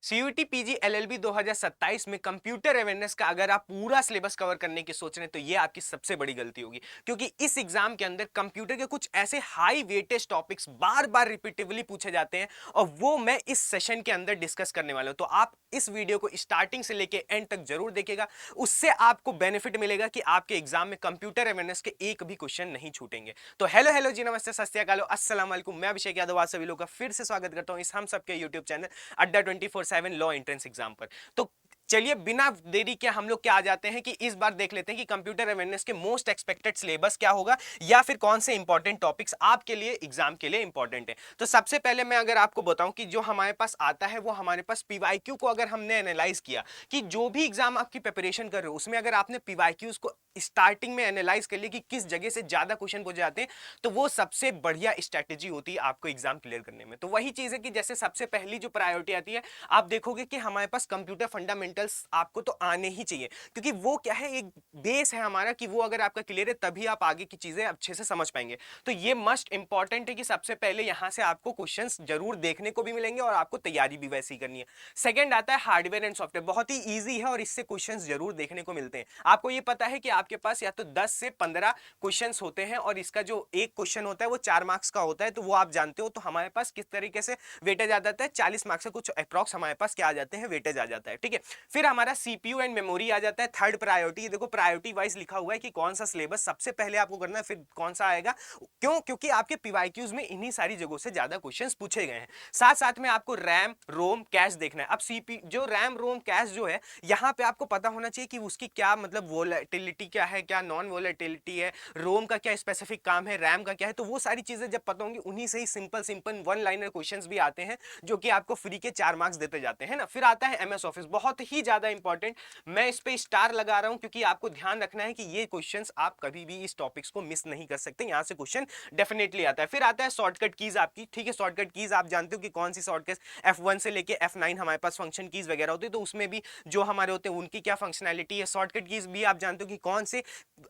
CUET PG LLB 2027 में computer awareness का अगर आप पूरा सिलेबस कवर करने की सोच रहे हैं तो ये आपकी सबसे बड़ी गलती होगी, क्योंकि इस एग्जाम के अंदर कंप्यूटर के कुछ ऐसे हाई वेटेज टॉपिक्स बार बार रिपीटिवली पूछे जाते हैं और वो मैं इस सेशन के अंदर डिस्कस करने वाला हूं। तो आप इस वीडियो को स्टार्टिंग से लेके एंड तक जरूर देखिएगा, उससे आपको बेनिफिट मिलेगा कि आपके एग्जाम में कंप्यूटर अवेयरनेस के एक भी क्वेश्चन नहीं छूटेंगे। तो हेलो हेलो जी, नमस्ते, सत श्री अकाल, अस्सलाम वालेकुम। मैं अभिषेक यादव आप सभी लोगों का फिर से स्वागत करता हूं इस हम सबके यूट्यूब चैनल अड्डा 24/7 लॉ एंट्रेंस एग्जाम पर। तो चलिए बिना देरी के हम लोग क्या आ जाते हैं कि इस बार देख लेते हैं कि कंप्यूटर अवेयरनेस के मोस्ट एक्सपेक्टेड सिलेबस क्या होगा या फिर कौन से इंपॉर्टेंट टॉपिक्स आपके लिए एग्जाम के लिए इंपॉर्टेंट है। तो सबसे पहले मैं अगर आपको बताऊं कि जो हमारे पास आता है वो हमारे पास पीवाईक्यू को अगर हमने एनालाइज किया कि जो भी एग्जाम आपकी प्रिपरेशन कर रहे हो उसमें अगर आपने पीवाईक्यूज को स्टार्टिंग में एनालाइज कर लिया कि किस जगह से ज्यादा क्वेश्चन पूछे जाते हैं, तो वो सबसे बढ़िया स्ट्रेटेजी होती है आपको एग्जाम क्लियर करने में। तो वही चीज है कि जैसे सबसे पहली जो प्रायोरिटी आती है, आप देखोगे कि हमारे पास कंप्यूटर फंडामेंटल्स आपको तो आने ही चाहिए, क्योंकि वो क्या है, एक बेस है हमारा कि वो अगर आपका क्लियर है तभी आप आगे की चीजें अच्छे से समझ पाएंगे। तो ये मस्ट इंपॉर्टेंट है कि सबसे पहले यहां से आपको क्वेश्चंस जरूर देखने को भी मिलेंगे और आपको तैयारी भी वैसी ही करनी है। सेकंड आता है हार्डवेयर एंड सॉफ्टवेयर, बहुत ही ईजी है और इससे क्वेश्चंस जरूर देखने को मिलते हैं। आपको ये पता है कि आपके पास या तो 10 से 15 क्वेश्चंस होते हैं और इसका जो एक क्वेश्चन होता है वो 4 मार्क्स का होता है, तो वो आप जानते हो। तो हमारे पास किस तरीके से वेटेज आ जाता है, 40 मार्क्स से कुछ अप्रॉक्स हमारे पास क्या आ जाते हैं, वेटेज आ जाता है। ठीक है, फिर हमारा सीपीयू एंड मेमोरी आ जाता है थर्ड प्रायोरिटी। देखो प्रायोरिटी वाइज लिखा हुआ है कि कौन सा सिलेबस सबसे पहले आपको करना है, फिर कौन सा आएगा। क्यों? क्योंकि आपके पीवाईक्यूज में इन्हीं सारी जगहों से ज्यादा क्वेश्चंस पूछे गए हैं। साथ साथ में आपको रैम रोम कैश देखना है। अब सीपी जो रैम रोम कैश जो है, यहां पे आपको पता होना चाहिए कि उसकी क्या मतलब वोलेटिलिटी क्या है, क्या नॉन वोलेटिलिटी है, रोम का क्या स्पेसिफिक काम है, रैम का क्या है। तो वो सारी चीजें जब पता होंगी, उन्हीं से ही simple simple one liner questions भी आते हैं जो कि आपको फ्री के 4 मार्क्स देते जाते हैं ना। फिर आता है एमएस ऑफिस, बहुत ही ज्यादा इंपॉर्टेंट। मैं इस पे स्टार लगा रहा हूं क्योंकि आपको ध्यान रखना है कि ये क्वेश्चंस आप कभी भी इस टॉपिक्स को मिस नहीं कर सकते, यहां से क्वेश्चन डेफिनेटली आता है। फिर आता है शॉर्टकट कीज आपकी। ठीक है, शॉर्टकट कीज आप जानते हो कि कौन सी शॉर्टकट F1 से लेके F9 हमारे पास फंक्शन कीज वगैरह होती है, तो उसमें भी जो हमारे होते हैं उनकी क्या फंक्शनैलिटी है। शॉर्टकट कीज भी आप जानते हो कि कौन से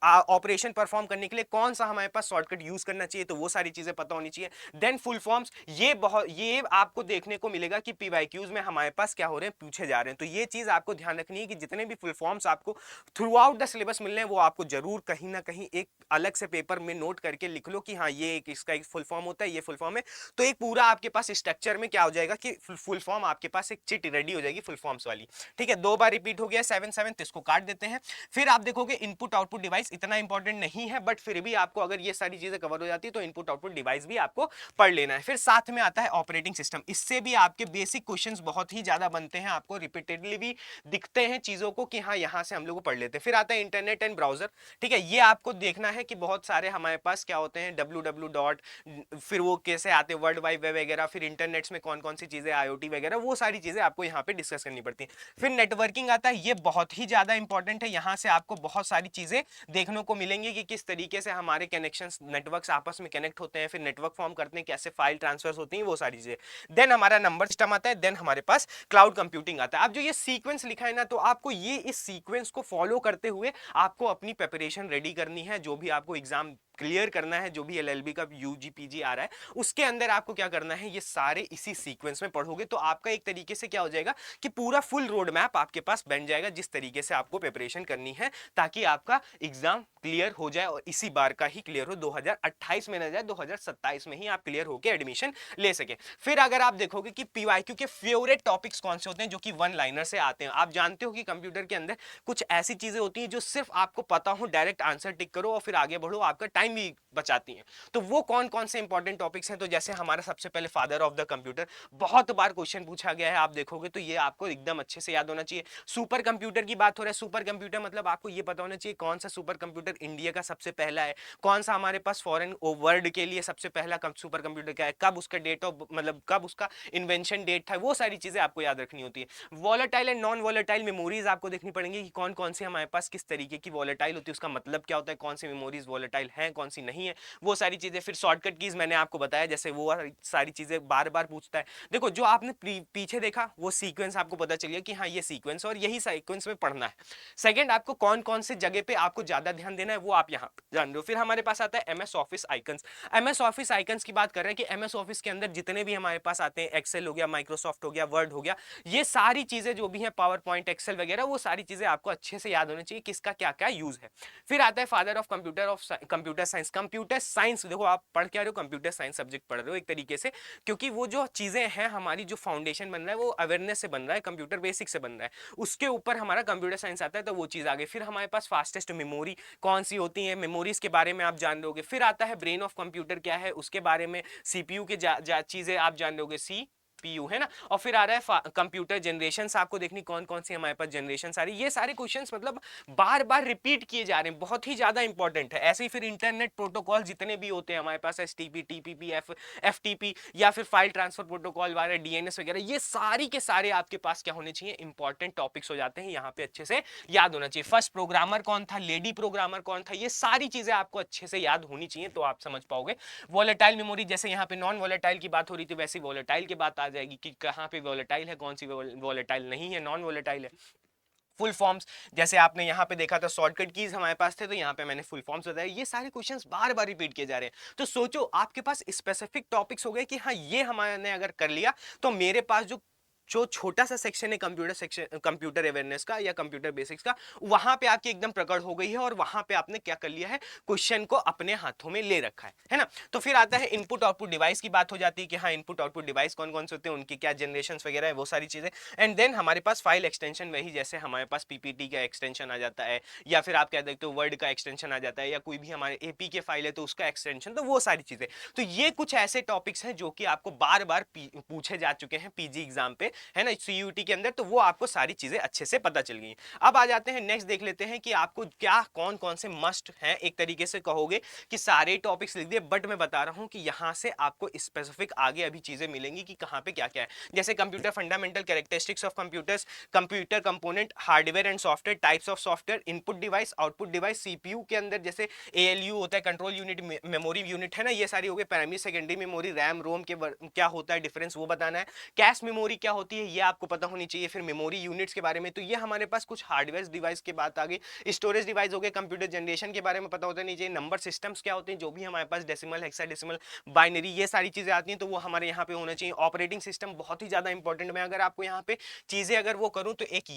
ऑपरेशन परफॉर्म करने के लिए कौन सा हमारे पास शॉर्टकट यूज करना चाहिए, तो वो सारी चीजें पता होनी चाहिए। देन फुल फॉर्म्स, ये आपको देखने को मिलेगा कि पीवाईक्यूज में हमारे पास क्या हो रहे हैं, पूछे जा रहे हैं। तो ये चीज आपको ध्यान रखनी है कि जितने भी फुल फॉर्म्स आपको थ्रू आउट द सिलेबस मिल रहे हैं वो आपको जरूर कहीं ना कहीं एक अलग से पेपर में नोट करके लिख लो कि हाँ ये एक इसका एक फुल फॉर्म होता है, ये फुल फॉर्म है। तो एक पूरा आपके पास स्ट्रक्चर में क्या हो जाएगा कि फुल फॉर्म आपके पास एक चिट रेडी हो जाएगी फुल फॉर्म्स वाली। ठीक है, 2 बार रिपीट हो गया 7 7, तो इसको काट देते हैं। फिर आप देखोगे इनपुट आउटपुट डिवाइस इतना इंपॉर्टेंट नहीं है, बट फिर भी आपको अगर ये सारी चीजें कवर हो जाती है तो इनपुट आउटपुट डिवाइस भी आपको पढ़ लेना है। फिर साथ में आता है ऑपरेटिंग सिस्टम, इससे भी आपके बेसिक क्वेश्चंस बहुत ही ज्यादा बनते हैं, आपको रिपीटेडली भी दिखते हैं चीजों को कि हाँ यहां से हम लोग पढ़ लेते हैं। फिर आता है इंटरनेट एंड ब्राउजर। ठीक है, ये आपको देखना है कि बहुत सारे हमारे पास क्या होते हैं www डॉट, फिर वो कैसे आते हैं वर्ल्ड वाइड वेब वगैरह, फिर इंटरनेट्स में कौन कौन सी चीजें IoT वगैरह, वो सारी चीजें आपको यहाँ पे डिस्कस करनी पड़ती है। फिर नेटवर्किंग आता है, ये बहुत ही ज्यादा इंपॉर्टेंट है। यहाँ से आपको बहुत सारी चीजें देखने को मिलेंगी कि किस तरीके से हमारे कनेक्शंस नेटवर्क्स आपस में कनेक्ट होते हैं, फिर नेटवर्क फॉर्म करते हैं, कैसे फाइल ट्रांसफर होती हैं, वो सारी चीजें। देन हमारा नंबर सिस्टम आता है, देन हमारे पास क्लाउड कंप्यूटिंग आता है। अब जो ये सीक्वेंस लिखा है ना, तो आपको ये इस सीक्वेंस को फॉलो करते हुए आपको अपनी प्रिपरेशन रेडी करनी है। जो भी आपको एग्जाम क्लियर करना है, जो भी एलएलबी का यूजी पीजी आ रहा है, उसके अंदर आपको क्या करना है, ये सारे इसी सीक्वेंस में पढ़ोगे तो आपका एक तरीके से क्या हो जाएगा कि पूरा फुल रोड मैप आपके पास बन जाएगा जिस तरीके से आपको प्रिपरेशन करनी है, ताकि आपका एग्जाम क्लियर हो जाए और इसी बार का ही क्लियर हो, 2028 में ना जाए, 2027 में ही आप क्लियर होकर एडमिशन ले सके। फिर अगर आप देखोगे कि पीवाईक्यू के फेवरेट टॉपिक्स कौन से होते हैं जो कि वन लाइनर से आते हैं, आप जानते हो कि कंप्यूटर के अंदर कुछ ऐसी चीजें होती हैं जो सिर्फ आपको पता हो, डायरेक्ट आंसर टिक करो और फिर आगे बढ़ो, आपका टाइम भी बचाती हैं। तो वो कौन कौन से इंपॉर्टेंट टॉपिक्स हैं, तो जैसे हमारा सबसे पहले फादर ऑफ द कंप्यूटर, बहुत बार क्वेश्चन पूछा गया है, आप देखोगे तो ये आपको एकदम अच्छे से याद होना चाहिए। सुपर कंप्यूटर की बात हो रहा है, सुपर कंप्यूटर मतलब आपको ये पता होना चाहिए कौन सा सुपर कंप्यूटर इंडिया का सबसे पहला है, कौन सा हमारे पास फॉरेन वर्ल्ड के लिए सबसे पहला सुपर कंप्यूटर क्या है, कब उसका डेट ऑफ मतलब कब उसका इन्वेंशन डेट था, वो सारी चीजें आपको याद रखनी होती है। Volatile and non volatile memories आपको देखनी पड़ेंगी कि कौन कौन सी हमारे पास किस तरीके की वॉलेटाइल होती है, उसका मतलब क्या होता है, कौन सी मेमोरीज वॉलेटाइल हैं, कौन सी नहीं है, वो सारी चीजें। फिर शॉर्टकट कीज मैंने आपको बताया, जैसे वो सारी चीजें बार बार पूछता है। देखो जो आपने पीछे देखा वो सीक्वेंस आपको पता चल गया कि हाँ ये सीक्वेंस और यही सीक्वेंस में पढ़ना है। सेकंड, आपको कौन कौन से जगह पे आपको ज्यादा ध्यान देना है वो आप यहाँ जान रहे हो। फिर हमारे पास आता है MS office icons. MS office icons की बात कर रहे हैं कि एमएस ऑफिस के अंदर जितने भी हमारे पास आते हैं, एक्सेल हो गया, माइक्रोसॉफ्ट हो गया, वर्ड हो गया, ये सारी चीजें जो भी हैं, पावर पॉइंट, एक्सेल वगैरह, वो सारी चीजें आपको अच्छे से याद होनी चाहिए किसका क्या क्या यूज है। फिर आता है father of computer science. Computer science, देखो आप पढ़ क्या रहे हो, कंप्यूटर साइंस सब्जेक्ट पढ़ रहे हो एक तरीके से, क्योंकि वो जो चीजें हैं, हमारी जो फाउंडेशन बन रहा है वो अवेयरनेस से बन रहा है, कंप्यूटर बेसिक से बन रहा है, उसके ऊपर हमारा कंप्यूटर साइंस आता है, तो वो चीज आगे। फिर हमारे पास फास्टेस्ट मेमोरी कौन सी होती है, मेमोरीज के बारे में आप जान लोगे। फिर आता है ब्रेन ऑफ कंप्यूटर क्या है, उसके बारे में, सीपीयू के चीजें आप जान लोगे, पीयू है ना। और फिर आ रहा है कंप्यूटर जनरेशंस, आपको देखनी कौन कौन सी हमारे पास जनरेशन आ रही है। ये सारे क्वेश्चंस मतलब बार बार रिपीट किए जा रहे हैं, बहुत ही ज्यादा इंपॉर्टेंट है। ऐसे ही फिर इंटरनेट प्रोटोकॉल जितने भी होते हैं हमारे पास, एसटीपी, टीपीपी, एफटीपी, या फिर फाइल ट्रांसफर प्रोटोकॉल वाले, डीएनएस वगैरह, ये सारी के सारे आपके पास क्या होने चाहिए, इंपॉर्टेंट टॉपिक्स हो जाते हैं, यहाँ पे अच्छे से याद होना चाहिए। फर्स्ट प्रोग्रामर कौन था, लेडी प्रोग्रामर कौन था, ये सारी चीजें आपको अच्छे से याद होनी चाहिए, तो आप समझ पाओगे। वोलेटाइल मेमोरी, जैसे यहाँ पे नॉन वोलेटाइल की बात हो रही थी, वैसे वोलेटाइल की बात आ जाएगी कि कहाँ पे वोलेटाइल है, कौन सी वोलेटाइल नहीं है, नॉन वोलेटाइल है। फुल फॉर्म्स, जैसे आपने यहाँ पे देखा था शॉर्टकट कीज हमारे पास थे, तो यहाँ पे मैंने फुल फॉर्म्स बताया। ये सारे क्वेश्चंस बार बार रिपीट किए जा रहे हैं, तो सोचो आपके पास स्पेसिफिक टॉपिक्स हो गए कि हाँ ये हमारे अगर कर लिया, तो मेरे पास जो छोटा सा सेक्शन है कंप्यूटर अवेयरनेस का या कंप्यूटर बेसिक्स का, वहां पे आपकी एकदम प्रकट हो गई है, और वहां पे आपने क्या कर लिया है, क्वेश्चन को अपने हाथों में ले रखा है ना। तो फिर आता है इनपुट आउटपुट डिवाइस की बात हो जाती है कि हाँ इनपुट आउटपुट डिवाइस कौन कौन से होते हैं, उनकी क्या जनरेशन वगैरह है, वो सारी चीजें। एंड देन हमारे पास फाइल एक्सटेंशन, वही जैसे हमारे पास पीपीटी का एक्सटेंशन आ जाता है, या फिर आप कह सकते हो वर्ड का एक्सटेंशन आ जाता है, या कोई भी हमारे एपी के फाइल है तो उसका एक्सटेंशन, तो वो सारी चीजें। तो ये कुछ ऐसे टॉपिक्स हैं जो कि आपको बार बार पूछे जा चुके हैं पीजी एग्जाम पे, है ना, सीयूटी के अंदर, तो वो आपको सारी चीजें अच्छे से पता चल गई। अब आ जाते हैं नेक्स्ट, देख लेते हैं कि आपको क्या कौन कौन से मस्ट हैं। एक तरीके से कहोगे कि सारे टॉपिक्स लिख दिए, बट मैं बता रहा हूं कि यहां से आपको स्पेसिफिक आगे अभी चीजें मिलेंगी कि कहां पे क्या क्या है। जैसे computer fundamental characteristics of computers, computer component, hardware and software, types of software, input device, output device, CPU के अंदर जैसे एएलयू होता है, कंट्रोल यूनिट, मेमोरी यूनिट, है ना, ये सारी हो गई। Primary secondary memory, RAM ROM के क्या होता है डिफरेंस, वो बताना है। कैश मेमोरी क्या होती है, ये आपको पता होनी चाहिए। फिर मेमोरी यूनिट्स के बारे में, तो ये हमारे पास कुछ हार्डवेयर डिवाइस की बात आ गई। स्टोरेज डिवाइस हो गए, कंप्यूटर जनरेशन के बारे में पता होता नहीं चाहिए। नंबर सिस्टम्स क्या होते हैं, जो भी हमारे पास डेसिमल, हेक्साडेसिमल, बाइनरी, ये सारी चीजें आती हैं, तो वो हमारे यहाँ पे होना चाहिए। ऑपरेटिंग सिस्टम बहुत ही ज्यादा इंपॉर्टेंट। मैं अगर आपको यहाँ पे चीजें अगर वो करूँ, तो एक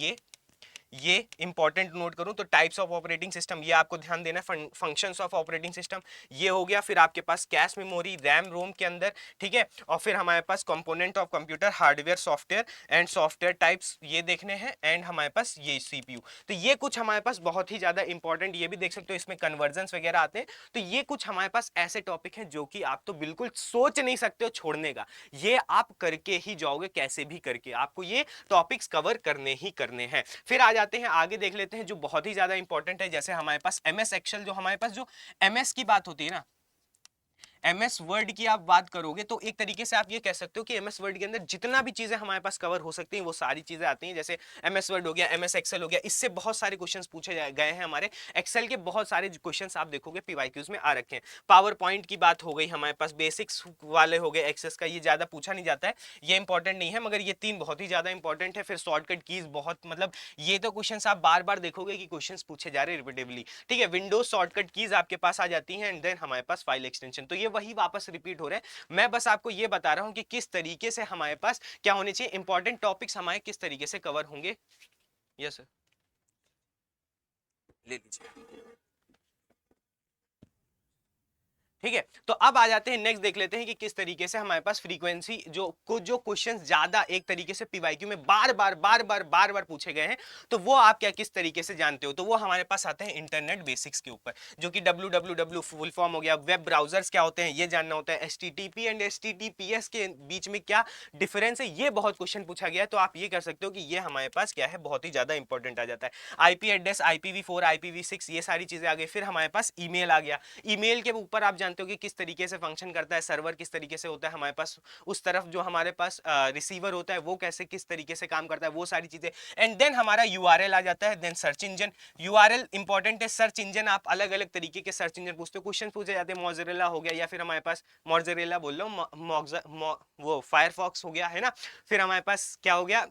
ये इंपॉर्टेंट नोट करूं तो टाइप्स ऑफ ऑपरेटिंग सिस्टम, ये आपको ध्यान देना है। फंक्शंस ऑफ ऑपरेटिंग सिस्टम, ये हो गया। फिर आपके पास कैश मेमोरी, रैम रोम के अंदर, ठीक है। और फिर हमारे पास component of computer, hardware, software and software types, ये देखने हैं। एंड हमारे पास ये सीपीयू, तो ये कुछ हमारे पास बहुत ही ज्यादा इंपॉर्टेंट, ये भी देख सकते हो, इसमें कन्वर्जन्स वगैरह आते हैं। तो ये कुछ हमारे पास ऐसे टॉपिक हैं जो कि आप तो बिल्कुल सोच नहीं सकते हो छोड़ने का, ये आप करके ही जाओगे, कैसे भी करके आपको ये टॉपिक्स कवर करने ही करने हैं। फिर आ जाते हैं आगे, देख लेते हैं जो बहुत ही ज्यादा इंपॉर्टेंट है। जैसे हमारे पास एमएस एक्सेल, जो हमारे पास जो एमएस की बात होती है ना, एमएस वर्ड की आप बात करोगे, तो एक तरीके से आप ये कह सकते हो कि एमएस वर्ड के अंदर जितना भी चीजें हमारे पास कवर हो सकती हैं, वो सारी चीजें आती हैं। जैसे एमएस वर्ड हो गया, एमएस एक्सेल हो गया, इससे बहुत सारे क्वेश्चंस पूछे गए हैं हमारे। एक्सेल के बहुत सारे क्वेश्चंस आप देखोगे पीवाईक्यूज में आ रखे हैं। पावर पॉइंट की बात हो गई हमारे पास, बेसिक्स वाले हो गए, एक्सेस का, ये ज्यादा पूछा नहीं जाता है, ये इंपॉर्टेंट नहीं है, मगर ये तीन बहुत ही ज्यादा इंपॉर्टेंट है। फिर शॉर्टकट कीज, बहुत मतलब ये तो क्वेश्चंस आप बार बार देखोगे कि क्वेश्चंस पूछे जा रहे हैं रिपीटेडली, ठीक है। विंडोज शॉर्टकट कीज आपके पास आ जाती हैं। एंड देन हमारे पास फाइल एक्सटेंशन, तो ये वही वापस रिपीट हो रहे हैं। मैं बस आपको ये बता रहा हूं कि किस तरीके से हमारे पास क्या होने चाहिए, इंपॉर्टेंट टॉपिक्स हमारे किस तरीके से कवर होंगे। यस सर, ले लीजिए, ठीक है। तो अब आ जाते हैं नेक्स्ट, देख लेते हैं कि किस तरीके से हमारे पास फ्रीक्वेंसी जो क्वेश्चंस ज्यादा एक तरीके से पीवाईक्यू में बार बार पूछे गए हैं, तो वो आप क्या किस तरीके से जानते हो, तो वो हमारे पास आते हैं इंटरनेट बेसिक्स के ऊपर, जो कि www फुल फॉर्म हो गया। वेब ब्राउजर्स क्या होते हैं ये जानना होता है। HTTP एंड HTTPS के बीच में क्या डिफरेंस है, ये बहुत क्वेश्चन पूछा गया है, तो आप ये कर सकते हो कि ये हमारे पास क्या है, बहुत ही ज्यादा इंपॉर्टेंट आ जाता है। IP एड्रेस, IPv4, IPv6, ये सारी चीजें आ गई। फिर हमारे पास ईमेल आ गया। ईमेल के ऊपर आप जानते हो कि किस तरीके से फंक्शन करता है, सर्वर किस तरीके से होता है हमारे पास, उस तरफ जो हमारे पास रिसीवर होता है वो कैसे किस तरीके से काम करता है, वो सारी चीजें। एंड देन हमारा यूआरएल आ जाता है, then search engine. URL important है, सर्च इंजन आप अलग अलग तरीके के सर्च इंजन पूछते हो, क्वेश्चन पूछे जाते हैं, मोज़रेला हो गया, या फिर हमारे पास मोज़रेला बोल लो, वो फायरफॉक्स हो गया है ना। फिर हमारे पास क्या हो गया,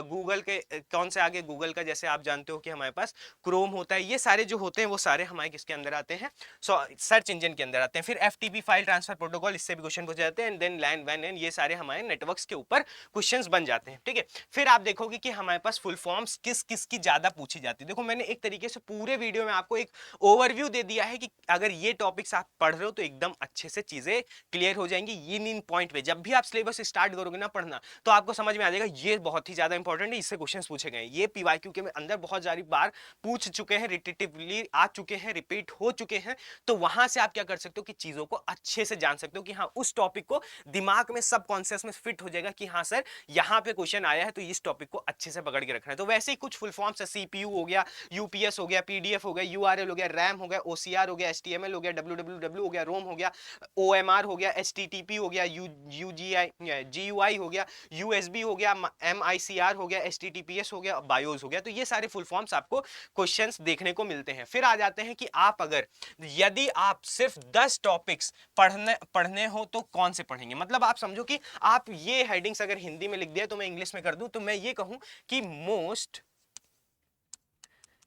गूगल के कौन से आगे, गूगल का जैसे आप जानते हो कि हमारे पास क्रोम होता है, ये सारे जो होते हैं वो सारे हमारे किसके अंदर आते हैं, सर्च इंजन के अंदर आते हैं। फिर एफटीपी फाइल ट्रांसफर प्रोटोकॉल, इससे भी क्वेश्चन पूछे जाते हैं। एंड देन लैन वैन एंड, ये सारे हमारे नेटवर्क्स के ऊपर क्वेश्चंस बन जाते हैं, ठीक है। फिर आप देखोगे कि हमारे पास फुल फॉर्म्स किस किस की ज्यादा पूछी जाती है। देखो मैंने एक तरीके से पूरे वीडियो में आपको एक ओवरव्यू दे दिया है कि अगर ये टॉपिक्स आप पढ़ रहे हो तो एकदम अच्छे से चीजें क्लियर हो जाएंगी। इन पॉइंट पे जब भी आप सिलेबस स्टार्ट करोगे ना पढ़ना, तो आपको समझ में आ जाएगा ये बहुत ही ज्यादा इंपॉर्टेंट है, इससे क्वेश्चंस पूछे गए, ये पीवाईक्यू के अंदर बहुत सारी बार पूछ चुके हैं, रिपीटेटिवली आ चुके हैं, रिपीट हो चुके हैं। तो वहां से आप क्या कर सकते हो कि चीजों को अच्छे से जान सकते हो कि हाँ उस टॉपिक को दिमाग में सबकॉन्शियस में फिट हो जाएगा कि हाँ सर यहाँ पे क्वेश्चन आया है तो इस टॉपिक को अच्छे से पकड़ के रखना है। तो वैसे ही कुछ फुल फॉर्म्स है, सीपीयू हो गया, यूपीएस हो गया, पीडीएफ हो गया, यूआरएल हो गया, रैम हो गया, ओसीआर हो गया, एचटीएमएल हो गया, डब्ल्यूडब्ल्यूडब्ल्यू हो गया, रोम हो गया, ओएमआर हो गया, एचटीटीपी हो गया, यूजीआई जीयूआई हो गया, यूएसबी हो गया, एमआईसीआर हो गया, एचटीटीपीएस हो गया, बायोस हो गया। तो ये सारे फुल फॉर्म्स आपको क्वेश्चंस देखने को मिलते हैं। फिर आ जाते हैं कि आप अगर यदि आप सिर्फ 10 टॉपिक्स पढ़ने हो तो कौन से पढ़ेंगे। मतलब आप समझो कि आप ये हेडिंग्स अगर हिंदी में लिख दिया तो मैं इंग्लिश में कर दूं, तो मैं ये कहूं कि मोस्ट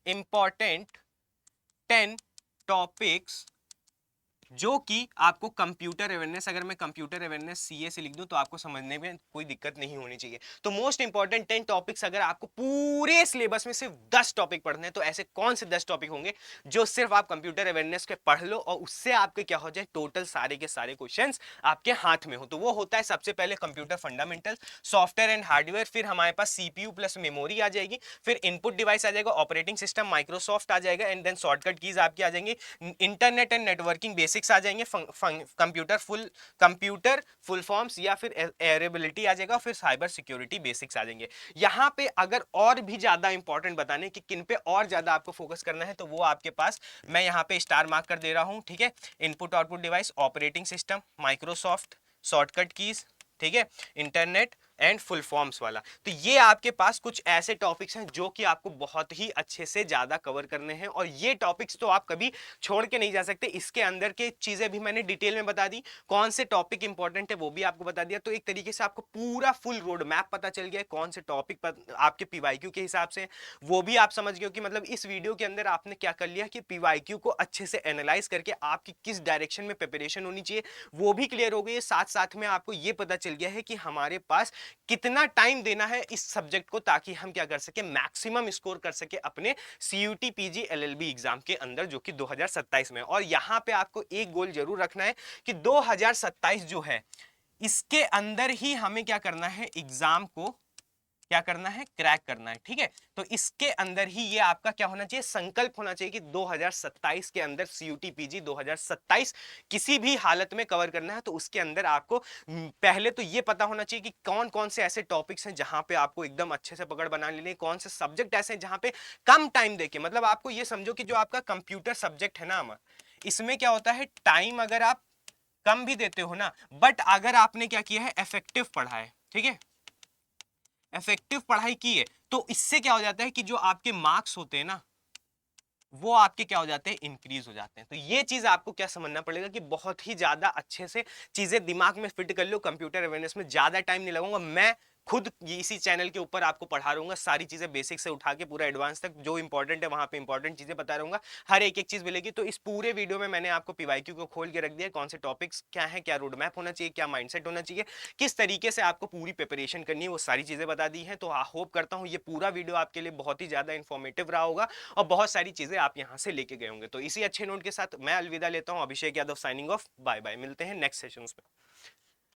इंपॉर्टेंट 10 टॉपिक्स जो कि आपको कंप्यूटर अवेयरनेस, अगर मैं कंप्यूटर अवेयरनेस सीए से लिख दूं तो आपको समझने में कोई दिक्कत नहीं होनी चाहिए। तो मोस्ट इंपॉर्टेंट 10 टॉपिक्स अगर आपको पूरे सिलेबस में सिर्फ 10 टॉपिक पढ़ने हैं, तो ऐसे कौन से 10 टॉपिक होंगे जो सिर्फ आप कंप्यूटर अवेयरनेस के पढ़ लो और उससे आपके क्या हो जाए, टोटल सारे के सारे क्वेश्चंस आपके हाथ में हो। तो वो होता है सबसे पहले computer fundamental, software and hardware, फिर हमारे पास सीपीयू प्लस मेमोरी आ जाएगी, फिर इनपुट डिवाइस आ जाएगा, ऑपरेटिंग सिस्टम माइक्रोसॉफ्ट आ जाएगा, एंड देन शॉर्टकट कीज आपकी आ जाएंगी, इंटरनेट एंड नेटवर्किंग बेसिक्स आ जाएंगे, कंप्यूटर फुल फॉर्म्स या फिर एरेबिलिटी आ जाएगा, फिर साइबर सिक्योरिटी बेसिक्स आ जाएंगे। यहां पे अगर और भी ज्यादा इंपॉर्टेंट बताने कि किन पे और ज्यादा आपको फोकस करना है, तो वो आपके पास मैं यहां पे स्टार मार्क कर दे रहा हूं, ठीक है। Input output device, operating system, Microsoft, shortcut keys, ठीक है, इंटरनेट एंड फुल फॉर्म्स वाला। तो ये आपके पास कुछ ऐसे टॉपिक्स हैं जो कि आपको बहुत ही अच्छे से ज्यादा कवर करने हैं, और ये टॉपिक्स तो आप कभी छोड़ के नहीं जा सकते। इसके अंदर के चीजें भी मैंने डिटेल में बता दी, कौन से टॉपिक इंपॉर्टेंट है वो भी आपको बता दिया। तो एक तरीके से आपको पूरा फुल रोड मैप पता चल गया, कौन से टॉपिक आपके पीवाईक्यू के हिसाब से वो भी आप समझ गए हो कि मतलब इस वीडियो के अंदर आपने क्या कर लिया कि पीवाईक्यू को अच्छे से एनालाइज करके आपकी किस डायरेक्शन में प्रिपरेशन होनी चाहिए वो भी क्लियर हो गई है। साथ साथ में आपको ये पता चल गया है कि हमारे पास कितना टाइम देना है इस सब्जेक्ट को, ताकि हम क्या कर सके, मैक्सिमम स्कोर कर सके अपने सीयूटी पीजी एलएलबी एग्जाम के अंदर, जो कि 2027 में। और यहां पे आपको एक गोल जरूर रखना है कि 2027 जो है इसके अंदर ही हमें क्या करना है, एग्जाम को क्या करना है, क्रैक करना है, ठीक है। तो इसके अंदर ही ये आपका क्या होना चाहिए, संकल्प होना चाहिए कि 2027 के अंदर सीयूटी पीजी 2027 किसी भी हालत में कवर करना है। तो उसके अंदर आपको पहले तो ये पता होना चाहिए कि कौन कौन से ऐसे टॉपिक्स हैं जहां पे आपको एकदम अच्छे से पकड़ बना लेनी है, कौन से सब्जेक्ट ऐसे हैं जहां पे कम टाइम देके, मतलब आपको ये समझो कि जो आपका कंप्यूटर सब्जेक्ट है ना अमर, इसमें क्या होता है, टाइम अगर आप कम भी देते हो ना, बट अगर आपने क्या किया है, इफेक्टिव पढ़ा है, ठीक है, इफेक्टिव पढ़ाई की है, तो इससे क्या हो जाता है कि जो आपके मार्क्स होते हैं ना वो आपके क्या हो जाते हैं, इंक्रीज हो जाते हैं। तो ये चीज आपको क्या समझना पड़ेगा कि बहुत ही ज्यादा अच्छे से चीजें दिमाग में फिट कर लो। कंप्यूटर अवेयरनेस में ज्यादा टाइम नहीं लगाऊंगा, मैं खुद इसी चैनल के ऊपर आपको पढ़ा रहूंगा, सारी चीजें बेसिक से उठा के पूरा एडवांस तक जो इंपॉर्टेंट है वहां पे इंपॉर्टेंट चीजें बता रहूंगा, हर एक एक चीज मिलेगी। तो इस पूरे वीडियो में मैंने आपको पीवाईक्यू को खोल के रख दिया, कौन से टॉपिक्स क्या है, क्या रोड मैप होना चाहिए, क्या माइंडसेट होना चाहिए, किस तरीके से आपको पूरी प्रिपरेशन करनी है, वो सारी चीजें बता दी है। तो आई होप करता हूँ ये पूरा वीडियो आपके लिए बहुत ही ज्यादा इंफॉर्मेटिव रहा होगा और बहुत सारी चीजें आप यहाँ से लेके गए होंगे। तो इसी अच्छे नोट के साथ मैं अलविदा लेता हूँ, Abhishek Yadav signing off, bye bye, मिलते हैं नेक्स्ट सेशंस में।